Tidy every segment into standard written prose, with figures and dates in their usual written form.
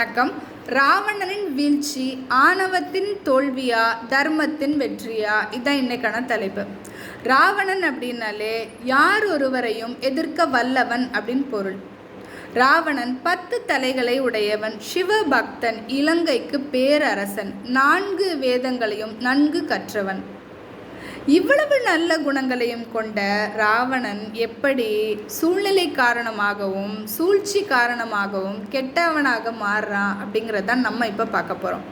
வணக்கம். ராவணனின் வீழ்ச்சி ஆணவத்தின் தோல்வியா தர்மத்தின் வெற்றியா? இதான் இன்னைக்கான தலைப்பு. ராவணன் அப்படின்னாலே யார் ஒருவரையும் எதிர்க்க வல்லவன் அப்படின்னு பொருள். ராவணன் 10 தலைகளை உடையவன், சிவபக்தன், இலங்கைக்கு பேரரசன், 4 வேதங்களையும் நன்கு கற்றவன். இவ்வளவு நல்ல குணங்களையும் கொண்ட ராவணன் எப்படி சூழ்நிலை காரணமாகவும் சூழ்ச்சி காரணமாகவும் கெட்டவனாக மாறுறான் அப்படிங்கிறதான் நம்ம இப்போ பார்க்க போகிறோம்.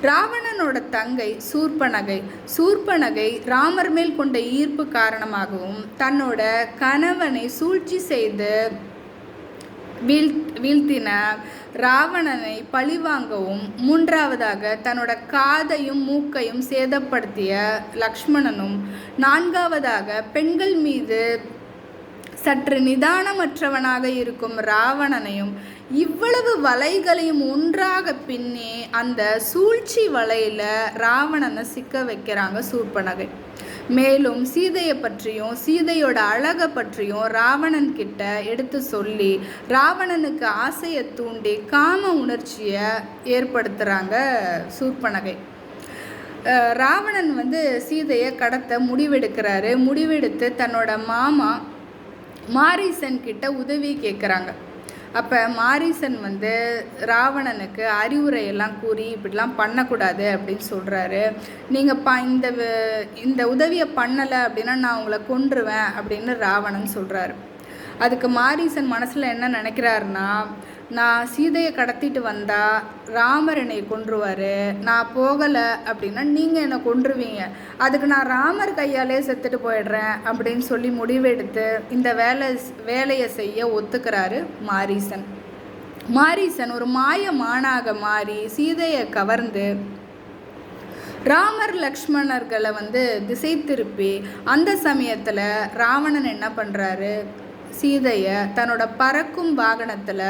ராவணனோட தங்கை சூர்பனகை ராமர் மேல் கொண்ட ஈர்ப்பு காரணமாகவும் தன்னோட கணவனை சூழ்ச்சி செய்து வீழ்த்தின ராவணனை பழிவாங்கவும், மூன்றாவதாக தன்னோட காதையும் மூக்கையும் சேதப்படுத்திய லக்ஷ்மணனும், நான்காவதாக பெண்கள் மீது சற்று நிதானமற்றவனாக இருக்கும் ராவணனையும், இவ்வளவு வலைகளையும் ஒன்றாக பின்னி அந்த சூழ்ச்சி வலையில ராவணனை சிக்க வைக்கிறாங்க சூர்பனகை. மேலும் சீதையை பற்றியும் சீதையோட அழகை பற்றியும் ராவணன் கிட்ட எடுத்து சொல்லி ராவணனுக்கு ஆசையை தூண்டி காம உணர்ச்சியை ஏற்படுத்துகிறாங்க சூர்பனகை. ராவணன் சீதையை கடத்த முடிவெடுத்து தன்னோட மாமா மாரீசன் கிட்ட உதவி கேட்குறாங்க. அப்போ மாரீசன் ராவணனுக்கு அறிவுரையெல்லாம் கூறி இப்படிலாம் பண்ணக்கூடாது அப்படின்னு சொல்கிறாரு. நீங்கள் இந்த உதவியை பண்ணலை அப்படின்னா நான் உங்களை கொன்றுவேன் அப்படின்னு ராவணன் சொல்கிறாரு. அதுக்கு மாரீசன் மனசில் என்ன நினைக்கிறாருன்னா, நான் சீதையை கடத்திட்டு வந்தால் ராமர் என்னை கொன்றுவார், நான் போகலை அப்படின்னா நீங்கள் என்னை கொன்றுவீங்க, அதுக்கு நான் ராமர் கையாலே செத்துட்டு போயிடுறேன் அப்படின்னு சொல்லி முடிவெடுத்து இந்த வேலையை செய்ய ஒத்துக்கிறாரு மாரீசன் ஒரு மாயமானாக மாறி சீதையை கவர்ந்து ராமர் லக்ஷ்மணர்களை திசை திருப்பி அந்த சமயத்தில் ராவணன் என்ன பண்ணுறாரு, சீதையை தன்னோட பறக்கும் வாகனத்தில்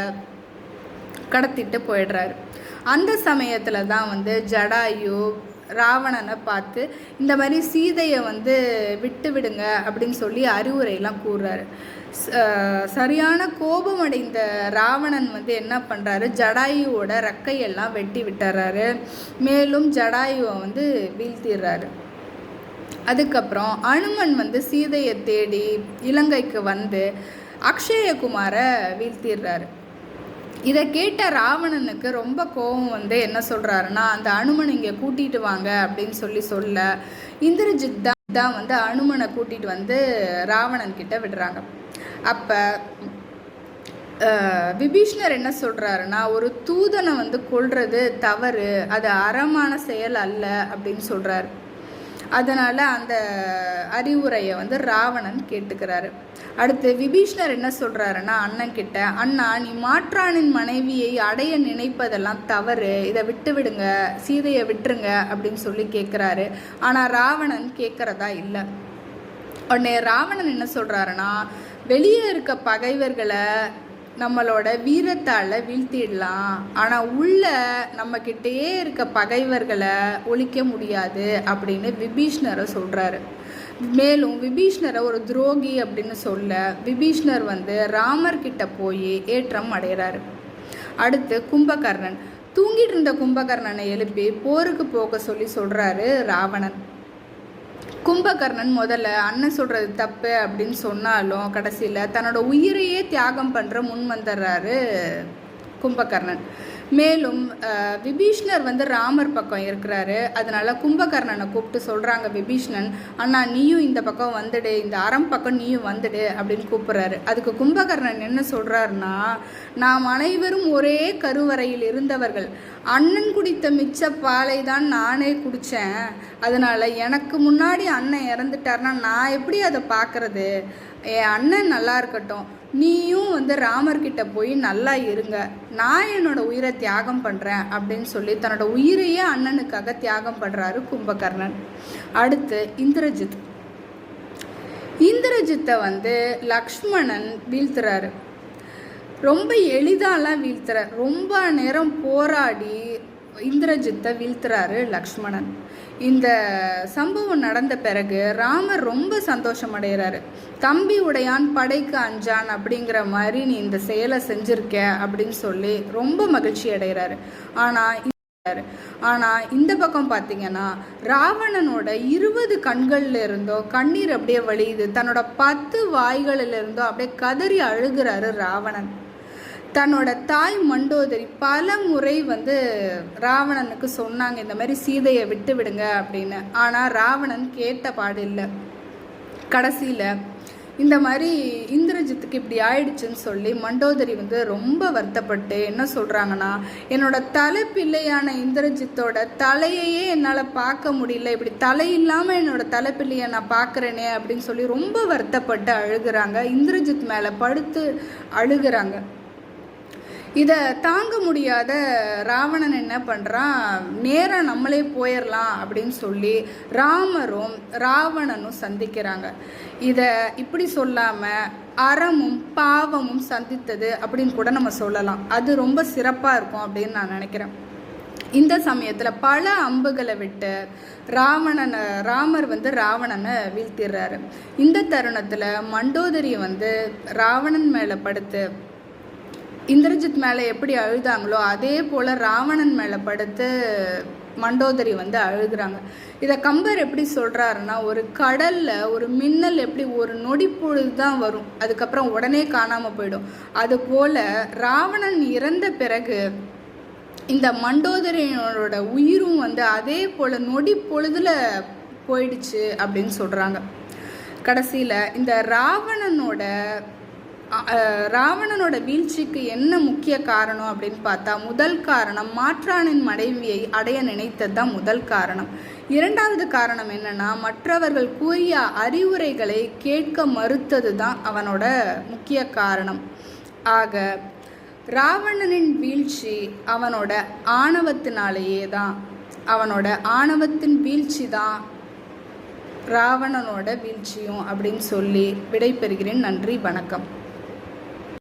கடத்திட்டு போயிடுறாரு. அந்த சமயத்தில் தான் ஜடாயு ராவணனை பார்த்து இந்த மாதிரி சீதையை விட்டு விடுங்க அப்படின்னு சொல்லி அறிவுரையெல்லாம் கூறுறாரு. சரியான கோபம் அடைந்த ராவணன் என்ன பண்ணுறாரு, ஜடாயுவோட ரெக்கையெல்லாம் வெட்டி விட்டுறாரு. மேலும் ஜடாயுவை வீழ்த்திடுறாரு. அதுக்கப்புறம் அனுமன் சீதையை தேடி இலங்கைக்கு அக்ஷயகுமாரை வீழ்த்திடுறாரு. இதை கேட்ட ராவணனுக்கு ரொம்ப கோபம் என்ன சொல்கிறாருன்னா, அந்த அனுமன் இங்கே கூட்டிகிட்டு வாங்க அப்படின்னு சொல்ல இந்திரஜித் தான் அனுமனை கூட்டிகிட்டு ராவணன் கிட்ட விடுறாங்க. அப்போ விபீஷ்ணர் என்ன சொல்கிறாருன்னா, ஒரு தூதனை கொல்றது தவறு, அது அறமான செயல் அல்ல அப்படின்னு சொல்கிறாரு. அதனால் அந்த அறிவுரையை ராவணன் கேட்டுக்கிறாரு. அடுத்து விபீஷ்ணர் என்ன சொல்கிறாருன்னா அண்ணன் கிட்ட, அண்ணா நீ மாற்றானின் மனைவியை அடைய நினைப்பதெல்லாம் தவறு, இதை விட்டு விடுங்க, சீதையை விட்டுருங்க அப்படின்னு சொல்லி கேட்குறாரு. ஆனால் ராவணன் கேட்குறதா இல்லை. உடனே ராவணன் என்ன சொல்கிறாருன்னா, வெளியே இருக்க பகைவர்களை நம்மளோட வீரத்தால் வீழ்த்திடலாம், ஆனால் உள்ள நம்மக்கிட்டேயே இருக்க பகைவர்களை ஒழிக்க முடியாது அப்படின்னு விபீஷ்ணரை சொல்கிறாரு. மேலும் விபீஷ்ணரை ஒரு துரோகி அப்படின்னு சொல்ல விபீஷ்ணர் ராமர்கிட்ட போய் ஏற்றம் அடைகிறாரு. அடுத்து கும்பகர்ணன். தூங்கிட்டு இருந்த கும்பகர்ணனை எழுப்பி போருக்கு போக சொல்கிறாரு ராவணன். கும்பகர்ணன் முதல்ல அண்ணன் சொல்கிறது தப்பு அப்படின்னு சொன்னாலும் கடைசியில் தன்னோட உயிரையே தியாகம் பண்ணுற முன் வந்துடுறாரு கும்பகர்ணன். மேலும் விபீஷ்ணர் ராமர் பக்கம் இருக்கிறாரு. அதனால கும்பகர்ணனை கூப்பிட்டு சொல்கிறாங்க விபீஷ்ணன், அண்ணா நீயும் இந்த பக்கம் வந்துடு, இந்த அறம் பக்கம் நீயும் வந்துடு அப்படின்னு கூப்பிட்றாரு. அதுக்கு கும்பகர்ணன் என்ன சொல்கிறாருன்னா, நாம் அனைவரும் ஒரே கருவறையில் இருந்தவர்கள், அண்ணன் குடித்த மிச்ச பாலை தான் நானே குடித்தேன், அதனால் எனக்கு முன்னாடி அண்ணன் இறந்துட்டார்னா நான் எப்படி அதை பார்க்குறது, என் அண்ணன் நல்லா இருக்கட்டும், நீயும் ராமர்கிட்ட போய் நல்லா இருங்க, நான் என்னோட உயிரை தியாகம் பண்ணுறேன் அப்படின்னு சொல்லி தன்னோட உயிரையே அண்ணனுக்காக தியாகம் பண்ணுறாரு கும்பகர்ணன். அடுத்து இந்திரஜித்தை லக்ஷ்மணன் வீழ்த்துறாரு. ரொம்ப எளிதாலாம் வீழ்த்துறார். ரொம்ப நேரம் போராடி இந்திரஜித்தை வீழ்த்துறாரு லக்ஷ்மணன். இந்த சம்பவம் நடந்த பிறகு ராமர் ரொம்ப சந்தோஷம் அடைகிறாரு. தம்பி உடையான் படைக்கு அஞ்சான் அப்படிங்கிற மாதிரி நீ இந்த செயலை செஞ்சிருக்க அப்படின்னு சொல்லி ரொம்ப மகிழ்ச்சி அடைகிறாரு. ஆனால் இந்த பக்கம் பார்த்தீங்கன்னா ராவணனோட 20 கண்கள்ல இருந்தோ கண்ணீர் அப்படியே வழியுது. தன்னோட 10 வாய்களில் இருந்தோ அப்படியே கதறி அழுகிறாரு ராவணன். தன்னோட தாய் மண்டோதரி பல முறை ராவணனுக்கு சொன்னாங்க இந்த மாதிரி சீதையை விட்டு விடுங்க அப்படின்னு. ஆனால் ராவணன் கேட்ட பாடு இல்லை. கடைசியில் இந்த மாதிரி இந்திரஜித்துக்கு இப்படி ஆயிடுச்சுன்னு சொல்லி மண்டோதரி ரொம்ப வருத்தப்பட்டு என்ன சொல்கிறாங்கன்னா, என்னோட தலைப்பிள்ளையான இந்திரஜித்தோட தலையையே என்னால் பார்க்க முடியல, இப்படி தலை இல்லாமல் என்னோட தலைப்பிள்ளையை நான் பார்க்குறேனே அப்படின்னு சொல்லி ரொம்ப வருத்தப்பட்டு அழுகிறாங்க. இந்திரஜித் மேலே படுத்து அழுகிறாங்க. இதை தாங்க முடியாத ராவணன் என்ன பண்ணுறான், நேராக நம்மளே போயிடலாம் அப்படின்னு சொல்லி ராமரும் ராவணனும் சந்திக்கிறாங்க. இதை இப்படி சொல்லாமல் அறமும் பாவமும் சந்தித்தது அப்படின்னு கூட நம்ம சொல்லலாம். அது ரொம்ப சிறப்பாக இருக்கும் அப்படின்னு நான் நினைக்கிறேன். இந்த சமயத்தில் பல அம்புகளை விட்டு ராமர் ராவணனை வீழ்த்திடுறாரு. இந்த தருணத்தில் மண்டோதரி ராவணன் மேலே படுத்து இந்திரஜித் மேலே எப்படி அழுதாங்களோ அதே போல் ராவணன் மேலே படுத்து மண்டோதரி அழுகிறாங்க. இதை கம்பர் எப்படி சொல்கிறாருன்னா, ஒரு கடலில் ஒரு மின்னல் எப்படி ஒரு நொடி பொழுது தான் வரும், அதுக்கப்புறம் உடனே காணாமல் போயிடும். அதுபோல் ராவணன் இறந்த பிறகு இந்த மண்டோதரியோட உயிரும் அதே போல் நொடி பொழுதில் போயிடுச்சு அப்படின்னு சொல்கிறாங்க. கடைசியில் இந்த ராவணனோட வீழ்ச்சிக்கு என்ன முக்கிய காரணம் அப்படின்னு பார்த்தா, முதல் காரணம் மாற்றானின் மனைவியை அடைய நினைத்தது தான் முதல் காரணம். இரண்டாவது காரணம் என்னன்னா, மற்றவர்கள் கூறிய அறிவுரைகளை கேட்க மறுத்தது தான் அவனோட முக்கிய காரணம். ஆக ராவணனின் வீழ்ச்சி அவனோட ஆணவத்தினாலேயே தான், அவனோட ஆணவத்தின் வீழ்ச்சி தான் ராவணனோட வீழ்ச்சியும் அப்படின்னு சொல்லி விடை பெறுகிறேன். நன்றி, வணக்கம்.